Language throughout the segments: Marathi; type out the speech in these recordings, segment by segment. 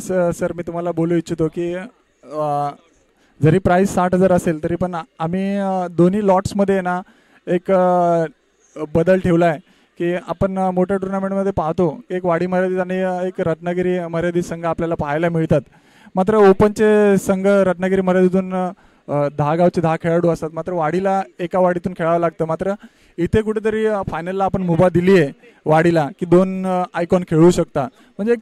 नक्कीच सर मी तुम्हाला बोलू इच्छितो की जरी प्राइस 60,000 असेल तरी पण आम्ही दोन्ही लॉट्समध्ये ना एक बदल ठेवला आहे की आपण मोठ्या टुर्नामेंटमध्ये पाहतो एक वाडी मर्यादित आणि एक रत्नागिरी मर्यादित संघ आपल्याला पाहायला मिळतात. मात्र ओपनचे संघ रत्नागिरी मर्यादितून 10 गावचे 10 खेळाडू असतात. मात्र वाडीला एका वाडीतून खेळावं लागतं. मात्र इथे कुठेतरी फायनलला आपण मुभा दिली आहे वाडीला की 2 आयकॉन खेळू शकता. म्हणजे एक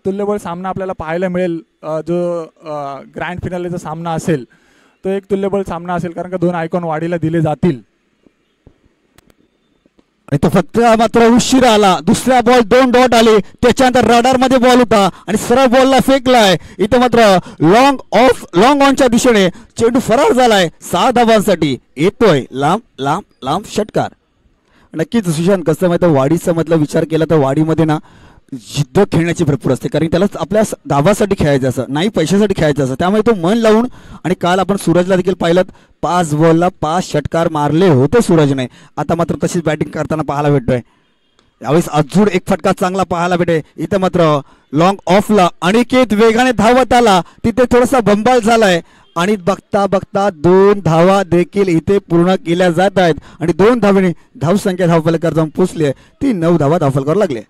तुल्यबळ सामना आपल्याला पाहायला मिळेल. जो ग्रँड फिनालेचा सामना असेल तो एक तुल्यबळ सामना असेल कारण का 2 आयकॉन वाडीला दिले जातील. आणि तो फक्त मात्र उशीर आला. दुसऱ्या बॉल 2 डॉट आले. त्याच्यानंतर रडार मध्ये बॉल होता आणि सरळ बॉलला फेकलाय. इथे मात्र लॉंग ऑनच्या दिशेने चेंडू फरार झालाय. 6 धावांसाठी येतोय लांब लांब लांब षटकार. नक्कीच सुशांत कसं माहिती वाडीचा मधला विचार केला तर वाडीमध्ये ना जिद्द खेळण्याची भरपूर असते कारण त्याला आपल्या गावासाठी खेळायचं असं नाही पैशासाठी खेळायचं असं. त्यामुळे तो मन लावून आणि काल आपण सूरजला देखील पाहिलं 5 बॉलला 5 षटकार मारले होते सूरजने. आता मात्र तशीच बॅटिंग करताना पाहायला भेटतोय. यावेळेस अजून एक फटका चांगला पाहायला भेटे. इथे मात्र लॉंग ऑफला अनिकेत वेगाने धावत आला. तिथे थोडासा बंबाल झालाय आणि बघता बघता 2 धावा देखील इथे पूर्ण केल्या जात आहेत आणि 2 धावेने धावसंख्या धावफलकावर जाऊन पोहोचली आहे. ती 9 धावा धावफलकावर लागली.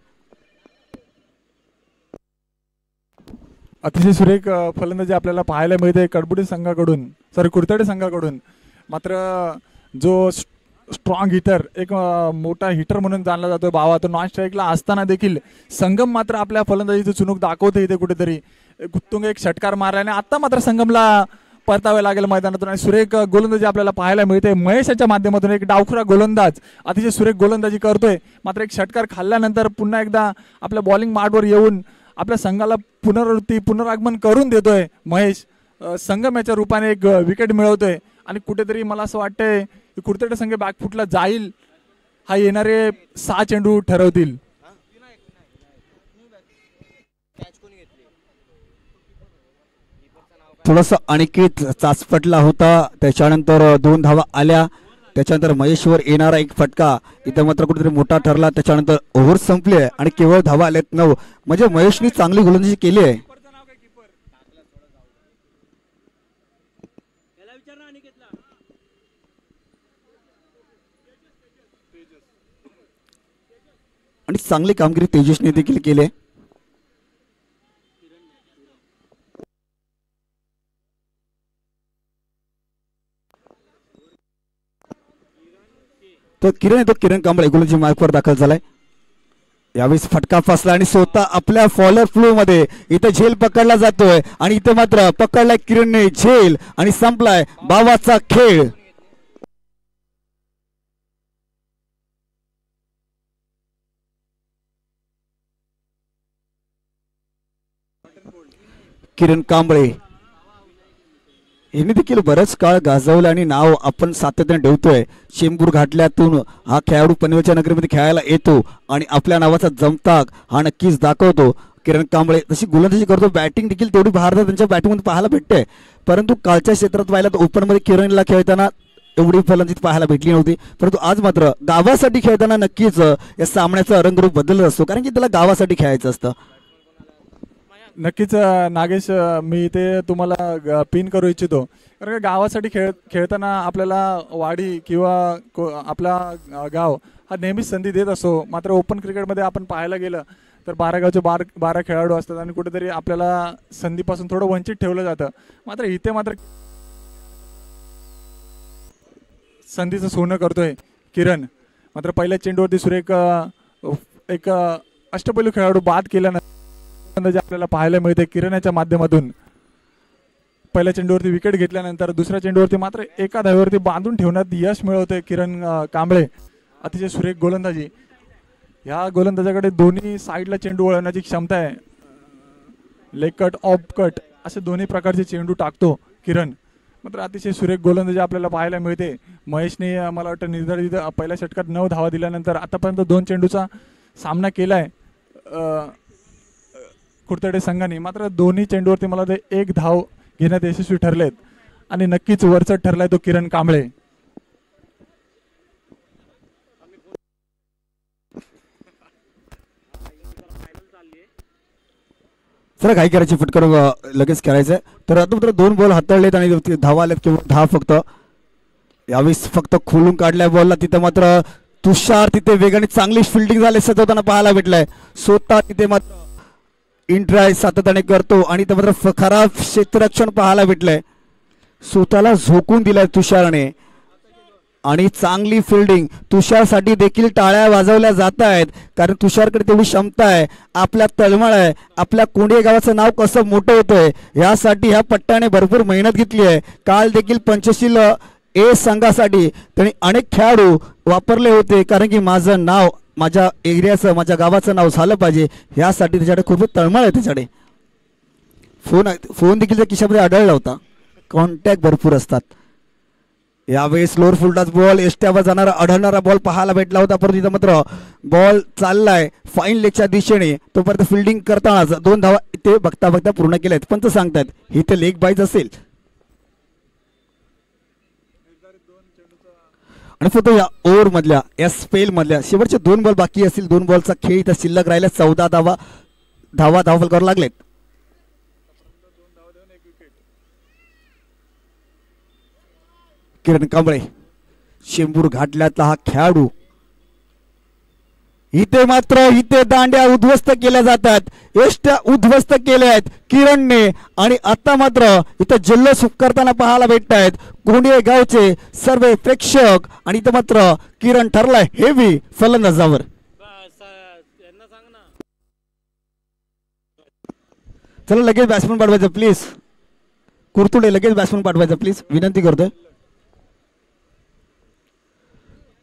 अतिशय सुरेख फलंदाजी आपल्याला पाहायला मिळते कडबुडी संघाकडून कुर्तडे संघाकडून. मात्र जो स्ट्रॉंग हिटर एक मोठा हिटर म्हणून जाणला जातो बावा तो नॉन स्ट्राईकला असताना देखील संगम मात्र आपल्या फलंदाजीची चुणूक दाखवते. इथे कुठेतरी गुत्तुंग एक षटकार मारल्याने आता मात्र संगमला परतावे लागेल मैदानातून आणि सुरेख गोलंदाजी आपल्याला पाहायला मिळते. महेशाच्या माध्यमातून एक डावखुरा गोलंदाज अतिशय सुरेख गोलंदाजी करतोय. मात्र एक षटकार खाल्ल्यानंतर पुन्हा एकदा आपल्या बॉलिंग मार्डवर येऊन आपल्या संघाला पुनरागमन करून देतोय महेश. संगम याच्या रूपाने एक विकेट मिळवतोय आणि कुठेतरी मला असं वाटतंय की कुर्तडे संघ बॅकफुटला जाईल हा येणारे 6 चेंडू ठरवतील. थोडासा अनिकेत चाचपटला होता. त्याच्यानंतर 2 धावा आल्या. त्याच्यानंतर महेशवर येणारा एक फटका इथं मात्र कुठेतरी मोठा ठरला. त्याच्यानंतर ओव्हर संपली आहे आणि केवळ धावा आल्यात 9. म्हणजे महेशनी चांगली गोलंदाजी केली आहे. आणि चांगली कामगिरी तेजसने देखील केली आहे. तो किरण कांबळे गोलंदाजी मार्कवर दाखल झालाय. यावेळेस फटका फसला आणि स्वतः आपल्या फॉलर फ्लो मध्ये इथे झेल पकडला जातोय आणि इथे मात्र पकडलाय किरणने झेल आणि संपलाय बावाचा खेळ. किरण कांबळे यांनी देखील बराच काळ गाजवलं आणि नाव आपण सातत्याने ठेवतोय. चेंबूर घाटल्यातून हा खेळाडू पनवेलच्या नगरीमध्ये खेळायला येतो आणि आपल्या नावाचा जमताक हा नक्कीच दाखवतो. किरण कांबळे तशी गोलंदाजी करतो. बॅटिंग देखील तेवढी भारतात त्यांच्या बॅटिंगमध्ये पाहायला भेटते. परंतु कालच्या क्षेत्रात पाहिलं तर ओपनमध्ये किरणला खेळताना एवढी फलंदाजी पाहायला भेटली नव्हती. परंतु आज मात्र गावासाठी खेळताना नक्कीच या सामन्याचा रंगरूप बदलत असतो कारण की त्याला गावासाठी खेळायचं असतं. नक्कीच नागेश मी इथे तुम्हाला पिन करू इच्छितो कारण का गावासाठी खेळताना आपल्याला वाडी किंवा आपला गाव हा नेहमीच संधी देत असतो. मात्र ओपन क्रिकेटमध्ये आपण पाहायला गेलं तर 12 गावचे 12 खेळाडू असतात आणि कुठेतरी आपल्याला संधीपासून थोडं वंचित ठेवलं जातं. मात्र इथे मात्र संधीचं सोनं करतोय किरण. मात्र पहिल्या चेंडूवरती सुरेख एक अष्टपैलू खेळाडू बाद केल्यानंतर आपल्याला पाहायला मिळते किरणाच्या माध्यमातून. पहिल्या चेंडूवरती विकेट घेतल्यानंतर दुसऱ्या चेंडूवरती मात्र एका धावेवरती बांधून ठेवण्यात यश मिळवते किरण कांबळे. अतिशय सुरेख गोलंदाजी. ह्या गोलंदाजाकडे दोन्ही साईडला चेंडू वळवण्याची क्षमता आहे. लेग कट ऑफ कट असे दोन्ही प्रकारचे चेंडू टाकतो किरण. मात्र अतिशय सुरेख गोलंदाजी आपल्याला पाहायला मिळते. महेशने मला वाटतं निर्धारित पहिल्या षटकात 9 धावा दिल्यानंतर आतापर्यंत 2 चेंडूचा सामना केलाय कुर्तडे संघाने. मात्र दोन्ही चेंडूवरती मला ते 1 धाव घेण्यात यशस्वी ठरलेत आणि नक्कीच वरचढ ठरलाय तो किरण कांबळे. चला घाई करायची फटकर लगेच करायचंय. तर आता मात्र 2 बॉल हाताळलेत आणि धावा आलेत किंवा 10 फक्त. यावेळेस फक्त खोलून काढल्या बॉलला तिथे मात्र तुषार तिथे वेगाने चांगली फिल्डिंग झाले सजवताना पाहायला भेटलाय. स्वतः तिथे मात्र इंट्राय सातत्याने करतो आणि ते मात्र खराब क्षेत्ररक्षण पाहायला भेटलंय. स्वतःला झोकून दिलाय तुषारने आणि चांगली फिल्डिंग. तुषारसाठी देखील टाळ्या वाजवल्या जात आहेत कारण तुषारकडे तेवढी क्षमता आहे. आपल्या तळमळ आहे. आपल्या कोंडिया गावाचं नाव कसं मोठं होतंय यासाठी ह्या पट्ट्याने भरपूर मेहनत घेतली आहे. काल देखील पंचशील ए संघासाठी त्यांनी अनेक खेळाडू वापरले होते कारण की माझं नाव माझ्या एरियाचं माझ्या गावाचं नाव झालं पाहिजे यासाठी त्याच्याकडे खूप तळमळ आहे. त्याच्याकडे फोन देखील त्या खिशामध्ये आढळला होता. कॉन्टॅक्ट भरपूर असतात. यावेळेस लोअर फुलटाच बॉल एसट्यावर जाणारा आढळणारा बॉल पाहायला भेटला होता परंतु इथं मात्र बॉल चाललाय फाईन लेगच्या दिशेने. तोपर्यंत फिल्डिंग करतानाच 2 धावा इथे बघता बघता पूर्ण केल्यात. पंच सांगतात इथे लेग बाईज असेल आणि फक्त या ओव्हर मधल्या या स्पेल मधल्या शेवटचे 2 बॉल बाकी असतील. 2 बॉलचा खेळ इथं शिल्लक राहिला. 14 धावा फलकावर लागलेत. किरण कांबळे शेंबूर घाटल्यातला हा खेळाडू. इथे मात्र इथे दांड्या उद्ध्वस्त केल्या जातात. एष्ट्या उद्ध्वस्त केल्या आहेत किरणने आणि आता मात्र इथं जल्लोष करताना पाहायला भेटत आहेत कोंडिया गावचे सर्व प्रेक्षक आणि इथं मात्र किरण ठरलाय हेवी फलंदाजावर. चला लगेच बॅट्समन पाठवायचं प्लीज. कुरतुडे लगेच बॅट्समन पाठवायचं प्लीज विनंती करतोय.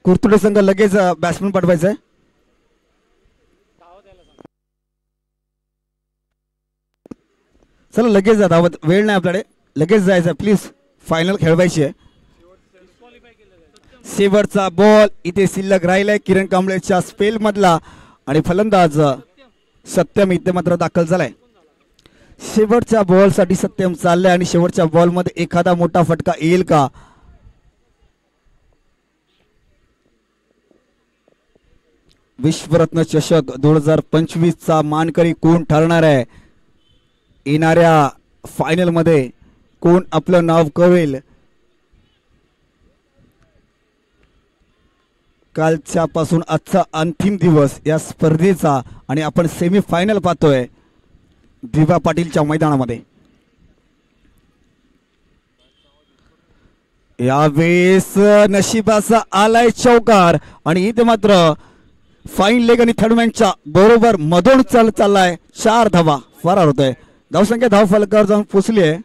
कुरतुडे संघ लगेच बॅट्समन पाठवायचं आहे. चला लगेच जा धावत वेळ नाही आपल्याकडे लगेच जायचं प्लीज. फायनल खेळवायची आहे. शेवटचा बॉल इथे शिल्लक राहिलाय किरण कांबळेच्या स्पेल मधला आणि फलंदाज सत्यम इथे मात्र दाखल झालाय. शेवटच्या बॉल साठी सत्यम चाललाय आणि शेवटच्या बॉल मध्ये एखादा मोठा फटका येईल का. विश्वरत्न चषक 2025 चा मानकरी कोण ठरणार आहे. येणाऱ्या फायनल मध्ये कोण आपलं नाव करेल. कालच्या पासून आजचा अंतिम दिवस या स्पर्धेचा आणि आपण सेमी फायनल पाहतोय दिवा पाटीलच्या मैदानामध्ये. यावेळेस नशिबाचा आलाय चौकार आणि इथे मात्र फाईन लेग आणि थर्डमॅनच्या बरोबर मधून चाललाय. 4 धावा फरार होतोय. धावसंख्या धाव फलकावर जाऊन पोचली आहे.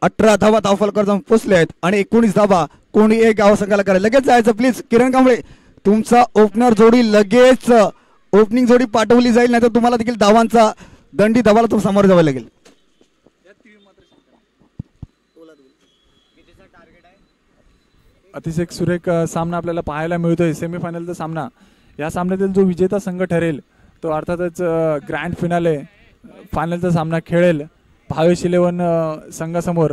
18 धावा धाव फलकावर जाऊन पोचले आहेत आणि 19 धावा कोणी एक गाव संघाला करायला. लगेच जायचं प्लीज. किरण कांबळे तुमचा ओपनर जोडी लगेच ओपनिंग जोडी पाठवली जाईल नाही तर तुम्हाला देखील धावांचा दंडी धावाला तुम्हाला सामोरे जावं लागेल. अतिशय सुरेख सामना आपल्याला पाहायला मिळतोय. सेमीफायनलचा सामना. या सामन्यातील जो विजेता संघ ठरेल तो अर्थातच ग्रँड फिनाले फायनलचा सामना खेळेल भावेश 11 संघासमोर.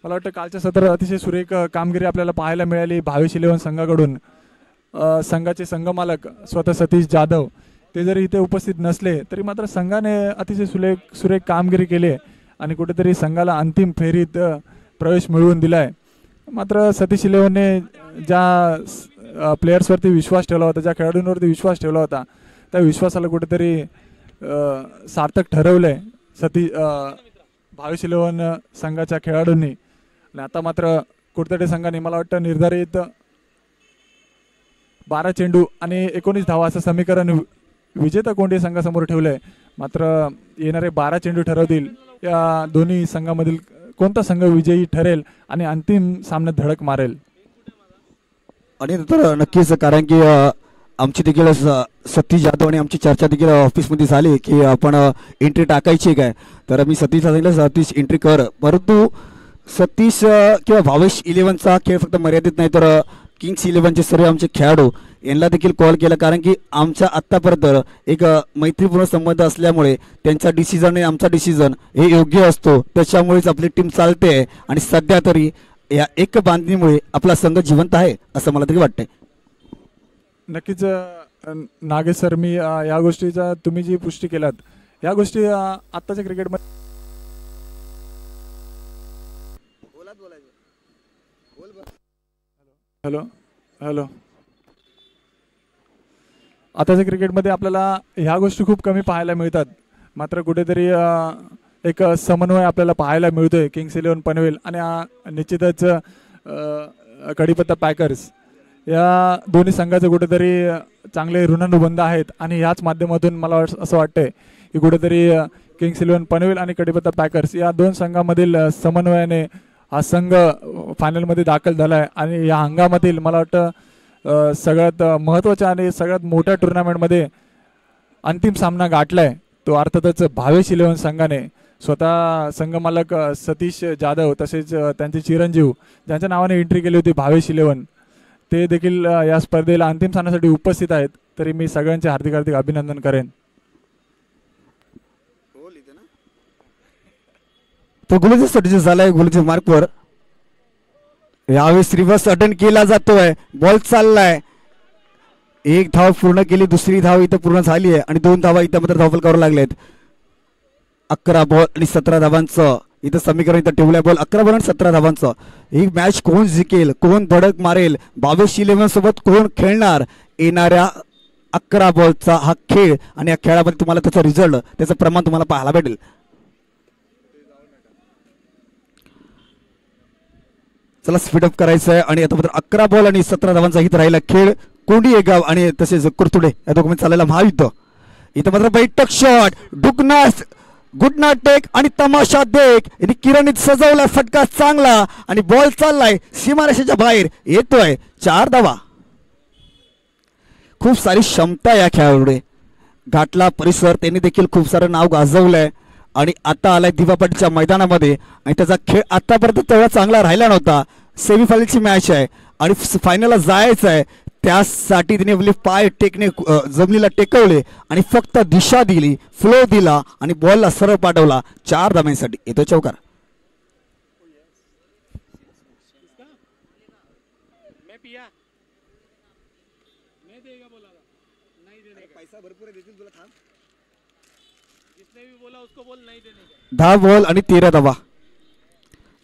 मला वाटतं कालच्या सत्रात अतिशय सुरेख कामगिरी आपल्याला पाहायला मिळाली भावेश 11 संघाकडून. संघाचे संघमालक स्वतः सतीश जाधव ते जरी इथे उपस्थित नसले तरी मात्र संघाने अतिशय सुरेख कामगिरी केली आहे आणि कुठेतरी संघाला अंतिम फेरीत प्रवेश मिळवून दिलाय. मात्र सतीश 11ने ज्या प्लेयर्सवरती विश्वास ठेवला होता ज्या खेळाडूंवरती विश्वास ठेवला होता त्या विश्वासाला कुठेतरी सार्थक ठरवलंय भावेश 11 संघाच्या खेळाडूंनी. आणि आता मात्र कुर्तडे संघाने मला वाटतं निर्धारित 12 चेंडू आणि 19 धावा असं समीकरण विजेता कोंडिया संघासमोर ठेवलंय. मात्र येणारे 12 चेंडू ठरवतील या दोन्ही संघामधील कोणता संघ विजयी ठरेल आणि अंतिम सामन्यात धडक मारेल. आणि तर नक्कीच कारण की आमची देखील सतीश जाधव आणि आमची चर्चा देखील ऑफिसमध्ये झाली की आपण एंट्री टाकायची काय. तर मी सतीश सांगितलं सतीश एंट्री कर. परंतु सतीश किंवा भावेश 11चा खेळ फक्त मर्यादित नाही तर किंग्स 11चे सर्व आमचे खेळाडू यांना देखील कॉल केला कारण की आमच्या आत्तापर्यंत एक मैत्रीपूर्ण संबंध असल्यामुळे त्यांचा डिसिजन आणि आमचा डिसिजन हे योग्य असतो. त्याच्यामुळेच आपली टीम चालते आणि सध्या तरी या एक बांधणीमुळे आपला संघ जिवंत आहे असं मला तरी वाटतंय. नक्कीच नागेश सर, मी या गोष्टीचा तुम्ही जी पुष्टी केलात या गोष्टी आत्ताच्या क्रिकेटमध्ये हॅलो हॅलो आताच्या क्रिकेटमध्ये आपल्याला ह्या गोष्टी खूप कमी पाहायला मिळतात. मात्र कुठेतरी एक समन्वय आपल्याला पाहायला मिळतोय किंग्स 11 पनवेल आणि निश्चितच कढीपत्ता पॅकर्स या दोन्ही संघाचे कुठेतरी चांगले ऋणानुबंध आहेत. आणि ह्याच माध्यमातून मला असं वाटतंय की कुठेतरी किंग्स 11 पनवेल आणि कढीपत्ता पॅकर्स या दोन संघामधील समन्वयाने हा संघ फायनलमध्ये दाखल झाला आहे. आणि या हंगामातील मला वाटतं सगळ्यात महत्त्वाच्या आणि सगळ्यात मोठ्या टुर्नामेंटमध्ये अंतिम सामना गाठला आहे तो अर्थातच भावेश 11 संघाने. स्वतः संघमालक सतीश जाधव तसेच त्यांचे चिरंजीव ज्यांच्या नावाने एंट्री केली होती भावेश 11 ते देखील या स्पर्धेला अंतिम सामन्यासाठी उपस्थित आहेत. तरी मी सगळ्यांचे हार्दिक हार्दिक अभिनंदन करेन. तो गोलंदाज साठी झालाय गोलंदाज मार्कवर यावेळेस रिव्हर्स अटेंड केला जातोय. बॉल चाललाय, एक धाव पूर्ण केली, दुसरी धाव इथं पूर्ण झाली आहे आणि 2 धावा इथं मात्र धावफल करावं लागलेत. 11 बॉल आणि 17 धावांचं इथं समीकरण इथं ठेवलंय. बॉल 11 बॉल आणि 17 धावांचं. ही मॅच कोण जिंकेल, कोण धडक मारेल, भावेश 11 सोबत कोण खेळणार, येणाऱ्या 11 बॉलचा हा खेळ आणि या खेळामध्ये तुम्हाला त्याचा रिझल्ट त्याचं प्रमाण तुम्हाला पाहायला भेटेल. चला स्पीडअप करायचं आहे आणि आता मात्र 11 बॉल आणि 17 धावांचा इथं राहिला खेळ. कोंडी एक गाव आणि तसेच कुरतुडे या दोघांमध्ये चाललेला महायुद्ध. इथं मात्र बैठक शॉट डुकनास गुडना टेक आणि तमाशा देख आणि किरणीत सजवला फटका चांगला आणि बॉल चाललाय सीमारेषेच्या बाहेर येतोय. 4 धावा. खूप सारी क्षमता या खेळाडूकडे. घाटला परिसर त्यांनी देखील खूप सारं नाव गाजवलंय आणि आता आलाय दिवापट्टीच्या मैदानामध्ये आणि त्याचा खेळ आतापर्यंत तेवढा चांगला राहिला नव्हता. सेमीफायनलची मॅच आहे आणि फायनलला जायचं आहे. त्यासाठी तिने आपले पाय टेकणे जमिनीला टेकवले आणि फक्त दिशा दिली, फ्लो दिला आणि बॉलला सरळ पाठवला. 4 धावांसाठी येतो चौकार. दहा बॉल आणि 13 धावा.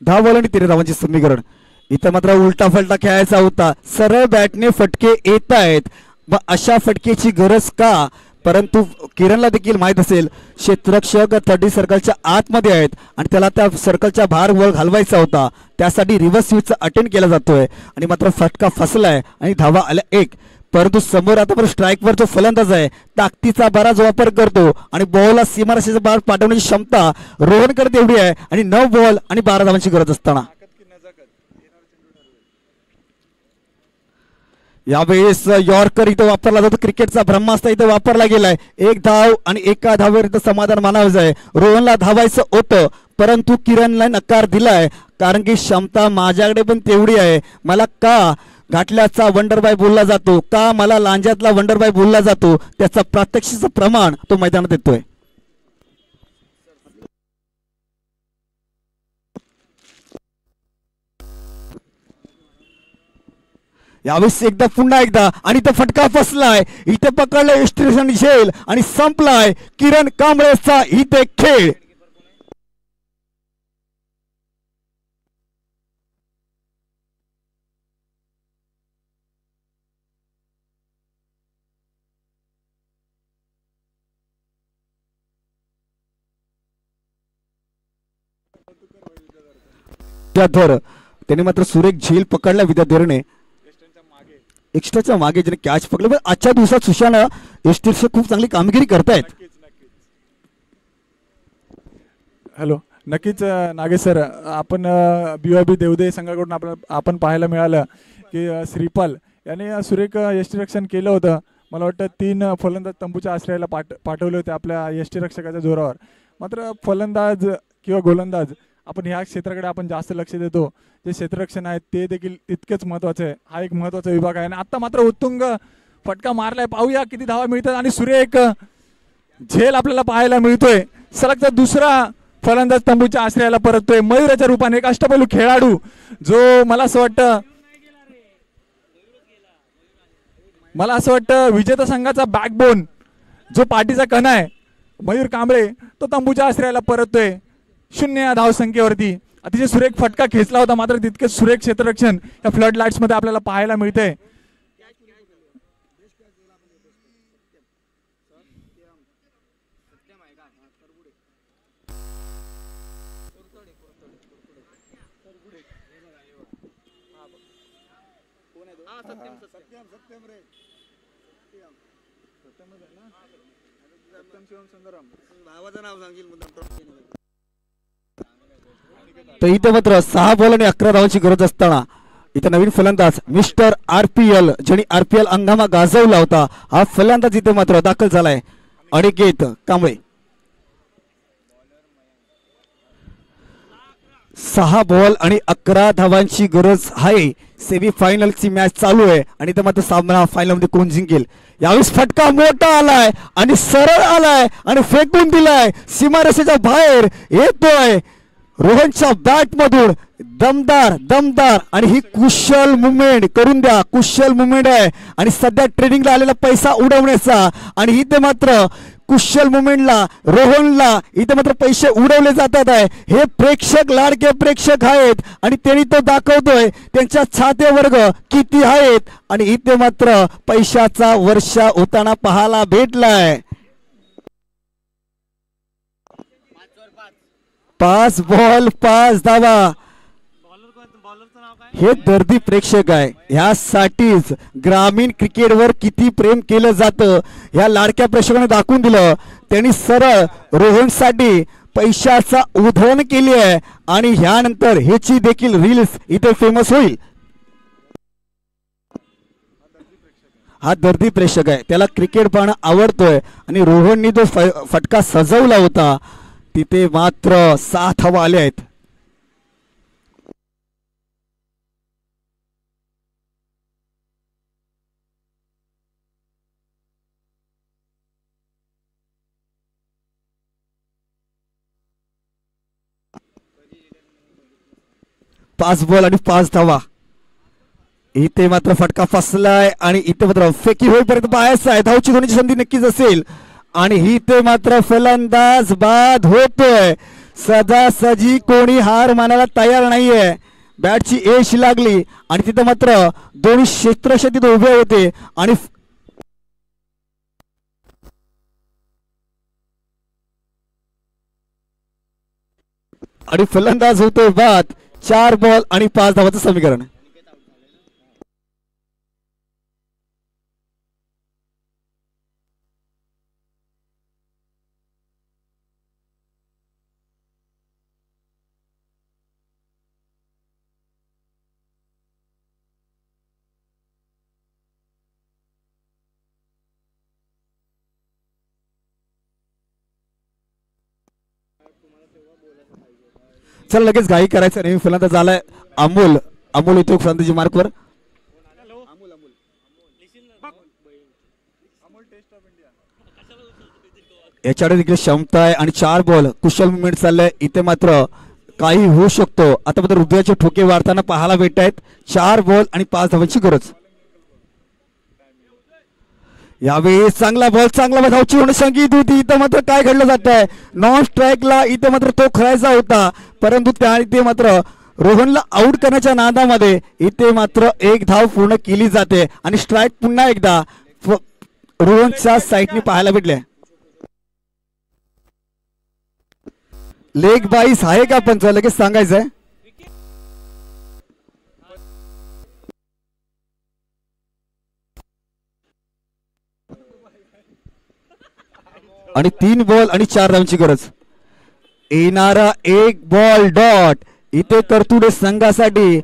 10 बॉल आणि 13 धावांचे समीकरण. इथं मात्र उलटा फलटा खेळायचा होता. सरळ बॅटने फटके येत आहेत व अशा फटकेची गरज का, परंतु किरणला देखील माहित असेल क्षेत्ररक्षक 30 सर्कलच्या आतमध्ये आहेत आणि त्याला त्या सर्कलच्या बाहेर वर घालवायचा होता. त्यासाठी रिव्हर्स स्विचचा अटेंड केला जातोय आणि मात्र फटका फसलाय आणि धावा आल्या 1. परंतु समोर आता स्ट्राईकवर जो फलंदाज आहे ताकदीचा बराच वापर करतो आणि बॉलला सीमारेषेच्या बाहेर पाठवण्याची क्षमता रोहनकडे तेवढी आहे आणि 9 बॉल आणि 12 धावांची गरज असताना यावेळेस यॉर्कर इथं वापरला जातो. क्रिकेटचा ब्रह्मास्त्र इथं वापरला गेलाय. 1 धाव आणि 1 धावेवर इथं समाधान मानावं आहे. रोहनला धावायचं होतं परंतु किरणला नकार दिलाय कारण की क्षमता माझ्याकडे पण तेवढी आहे. मला का घाटल्याचा वंडरबाय बोलला जातो, का मला लांज्यातला वंडरबाय बोलला जातो, त्याचा प्रात्यक्षिक प्रमाण तो मैदानात येतोय. यावेळेस पुन्हा एकदा आणि इथं फटका फसलाय. इथे पकडलं स्टेशन झेल आणि संपलाय किरण कांबळेचा इथे खेळ. त्याने मात्र सुरेख झेल पकडला विद्याधरने एक्स्ट्राच्या मागे ज्याने कॅच पकडलं. पण आजच्या दिवसात सुशाना एस्टेट्स खूप चांगली कामगिरी करतायत. हॅलो नक्कीच नागेश सर, आपण BYB देवदे संघाकडून आपण पाहायला मिळालं की श्रीपाल याने सुरेख यष्टीरक्षण केलं होतं. मला वाटतं 3 फलंदाज तंबूच्या आश्रयाला पाठवले होते आपल्या यष्टीरक्षकाच्या जोरावर. मात्र फलंदाज किंवा गोलंदाज आपण ह्या क्षेत्राकडे आपण जास्त लक्ष देतो. जे क्षेत्ररक्षण आहे ते देखील तितकेच महत्त्वाचे आहे. हा एक महत्त्वाचा विभाग आहे आणि आता मात्र उत्तुंग फटका मारलाय. पाहूया किती धावा मिळतात आणि सुरेख झेल आपल्याला पाहायला मिळतोय. सलगचा दुसरा फलंदाज तंबूच्या आश्रयाला परततोय मयुराच्या रूपाने. एक अष्टपैलू खेळाडू जो मला असं वाटतं मला असं वाटतं विजेता संघाचा बॅकबोन जो पाठीचा कणा आहे मयूर कांबळे तो तंबूच्या आश्रयाला परततोय 0 या धावसंख्येवरती. अतिशय सुरेख फटका खेचला होता, मात्र तितके सुरेख क्षेत्ररक्षण या फ्लड लाईट्स मध्ये आपल्याला पाहायला मिळतंय. तर इथे मात्र 6 बॉल आणि 11 धावांची गरज असताना इथे नवीन फलंदाज मिस्टर RPL ज्यांनी RPL हंगामा गाजवला होता, हा फलंदाज इथे मात्र दाखल झालाय अनिकेत कांबळे. 6 बॉल आणि 11 धावांची गरज आहे. सेमी फायनलची मॅच चालू आहे आणि इथे मात्र सामना फायनल मध्ये कोण जिंकेल. यावेळेस फटका मोठा आलाय आणि सरळ आलाय आणि फेकून दिलाय, सीमारेषेच्या बाहेर येतोय रोहनच्या बॅट मधून. दमदार आणि ही कुशल मुवमेंट करून द्या, कुशल मुवमेंट आहे आणि सध्या ट्रेडिंगला आलेला पैसा उडवण्याचा. आणि इथे मात्र कुशल मुवमेंटला रोहनला इथे मात्र पैसे उडवले जातात आहे. हे प्रेक्षक लाडके प्रेक्षक आहेत आणि त्यांनी तो दाखवतोय त्यांच्या छाते वर्ग किती आहेत. आणि इथे मात्र पैशाचा वर्षा होताना पाहायला भेटलाय. 5 बॉल 5 धावा. हे दर्दी प्रेक्षक आहे, ह्यासाठीच ग्रामीण क्रिकेटवर किती प्रेम केलं जातं ह्या लाडक्या प्रेक्षकाने दाखवून दिलं. त्यांनी सरळ रोहनसाठी पैशाचा उधळण केली आहे आणि ह्यानंतर ह्याची देखील रील्स इथे फेमस होईल. हा दर्दी प्रेक्षक आहे, त्याला क्रिकेट पाहणं आवडतोय आणि रोहननी जो फटका सजवला होता तिथे मात्र 7 धावा आल्या आहेत. पाच बॉल आणि 5 धावा. इथे मात्र फटका फसलाय आणि इथे मात्र फेकी होईपर्यंत बाहेरचा आहे. धावची होण्याची संधी नक्कीच असेल आणि इथे मात्र फलंदाज बाद होतोय. सजासजी कोणी हार मानायला तयार नाहीये. बॅटची एश लागली आणि तिथे मात्र दोन्ही क्षेत्ररक्षक तिथे उभे होते आणि फलंदाज होतोय बाद. 4 बॉल आणि 5 धावाचं समीकरण. चला लगेच घाई करायचं नाही. फलंदाज आलाय अमोल इथे फलंदाजी मार्कवर. याच्याकडे देखील क्षमता आहे आणि 4 बॉल कुशल मुवमेंट चाललंय. इथे मात्र काही होऊ शकतो. आता मात्र हृदयाचे ठोके वाढताना पाहायला भेटत आहेत. 4 बॉल आणि 5 धावांची गरज. यावेळी चांगला बॉल धावची होणे संगीत होती. इथं मात्र काय घडलं जात आहे, नॉन स्ट्राईकला इथे मात्र तो खेळायचा होता परंतु त्या इथे मात्र रोहनला आउट करण्याच्या नादामध्ये इथे मात्र 1 धाव पूर्ण केली जाते आणि स्ट्राईक पुन्हा एकदा रोहनच्या साईडने पाहायला भेटले. लेग बाईस आहे का पंच, लगेच सांगायचंय. आणि 3 बॉल आणि 4 धावांची गरज. येणारा 1 बॉल डॉट इथे करतुडे संघासाठी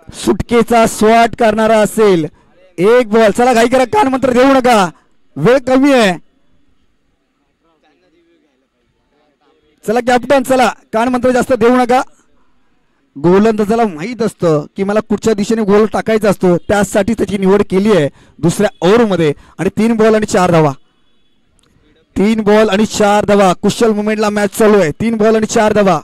सुटकेचा स्वाट करणारा असेल. 1 बॉल. चला घाई करा, कान मंत्र देऊ नका, वेळ कमी आहे. चला कॅप्टन, चला कान मंत्र जास्त देऊ नका. गोलंदाजाला माहित असतं की मला कुठच्या दिशेने गोल टाकायचा असतो, त्यासाठी त्याची निवड केली आहे दुसऱ्या ओव्हरमध्ये. आणि 3 बॉल आणि 4 धावा. 3 बॉल आणि 4 धावा. कुशल मुवमेंटला मॅच चालू आहे. 3 बॉल आणि 4 धावा.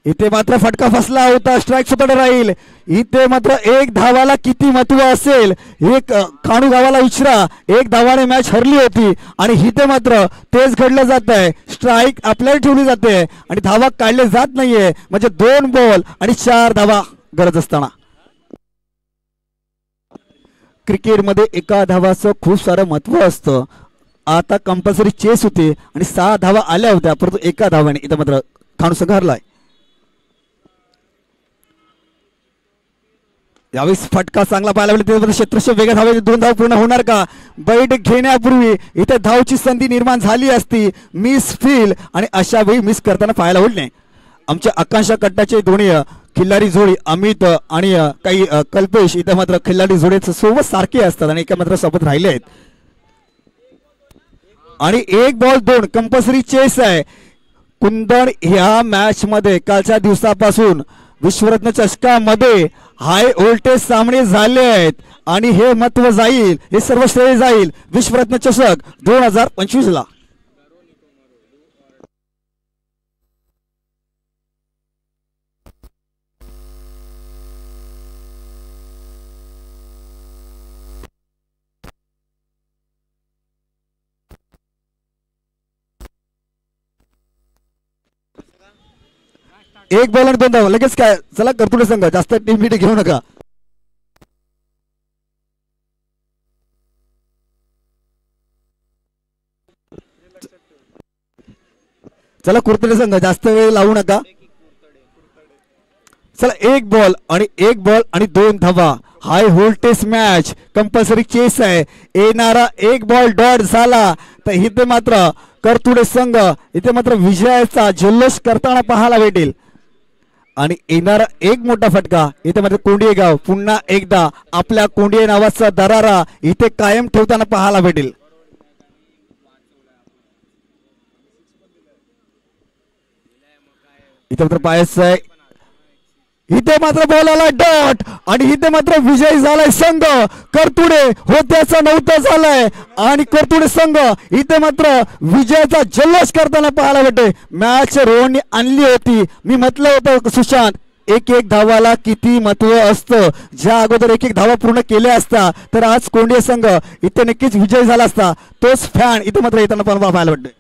इथे मात्र फटका फसला होता, स्ट्राईक सुद्धा राहील. इथे मात्र एक धावाला किती महत्व असेल एक खाणू गावाला विचारा. एक धावाने मॅच हरली होती आणि इथे मात्र तेच घडलं जात आहे. स्ट्राईक आपल्याला ठेवली जाते आणि धावा काढले जात नाहीये. म्हणजे 2 बॉल आणि 4 धावा गरज असताना क्रिकेटमध्ये एका धावाचं खूप सारं महत्व असतं. आता कंपल्सरी चेस होती आणि 6 धावा आल्या होत्या, परंतु एका धावाने इथं मात्र खाणू संघ हरलाय. यावेळी फटका चांगला पाहायला मिळेल. क्षेत्रक्षक वेगळ्या धावेचे 2 धाव पूर्ण होणार का? बैठ घेण्यापूर्वी इथे धावची संधी निर्माण झाली असती. मिस फील आणि अशा वेळी मिस करताना पाहायला मिळणे. आमच्या आकांक्षा कट्टाचे दोन्ही खिल्लारी जोडी अमित आणि काही कल्पेश इथे मात्र खिल्लारी जोडीचे सोबत सारखे असतात आणि एका मात्र सोबत राहिले आहेत. आणि 1 बॉल 2 कंपल्सरी चेस आहे. कुंदन ह्या मॅच मध्ये कालच्या दिवसापासून विश्वरत्न चषकामध्ये हाय व्होल्टेज सामने झाले आहेत आणि हे महत्व जाईल, हे सर्व श्रेय जाईल विश्वरत्न चषक 2025 ला. एक बॉल आणि 2 धावा लगेच काय. चला करतुडे संघ जास्त टीम मीट घेऊ नका. चला कुर्तडे संघ जास्त वेळ लावू नका. चला 1 बॉल आणि 2 धावा. High voltage match compulsory chess आहे. येणारा 1 बॉल डॉट झाला तर इथे मात्र करतुडे संघ इथे मात्र विजयाचा जल्लोष करताना पाहायला भेटेल. आणि येणारा 1 मोठा फटका इथे मात्र कोंडिये गाव पुन्हा एकदा आपल्या कोंडिये नावाचा दरारा इथे कायम ठेवताना पाहायला भेटेल. इथे मात्र पाहायचं आहे. इथे मात्र बॉलाला डॉट आणि इथे मात्र विजय झालाय संघ करतुडे. होत्याचा नव्हता झालाय आणि करतुडे संघ इथे मात्र विजयाचा जल्लोष करताना पाहायला भेटते. मॅच रोहनने आणली होती. मी म्हटलं होतं सुशांत 1-1 धावाला किती महत्व असतं. ज्या अगोदर 1-1 धावा पूर्ण केल्या असता तर आज कोंडिये संघ इथे नक्कीच विजय झाला असता. तोच फॅन इथे मात्र येताना पण पाहायला भेटते.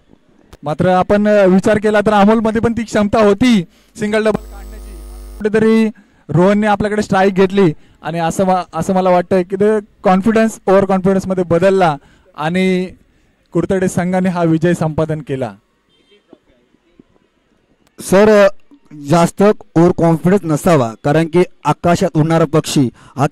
मात्र आपण विचार केला तर अमोलमध्ये पण ती क्षमता होती सिंगल डबल काढण्याची. कुठेतरी रोहनने आपल्याकडे स्ट्राईक घेतली आणि असं मला वाटतं की ते कॉन्फिडन्स ओव्हर कॉन्फिडन्स मध्ये बदलला आणि कुर्तडे संघाने हा विजय संपादन केला. सर जास्त ओव्हर कॉन्फिडन्स नसावा, कारण की आकाशात उडणारा पक्षी हा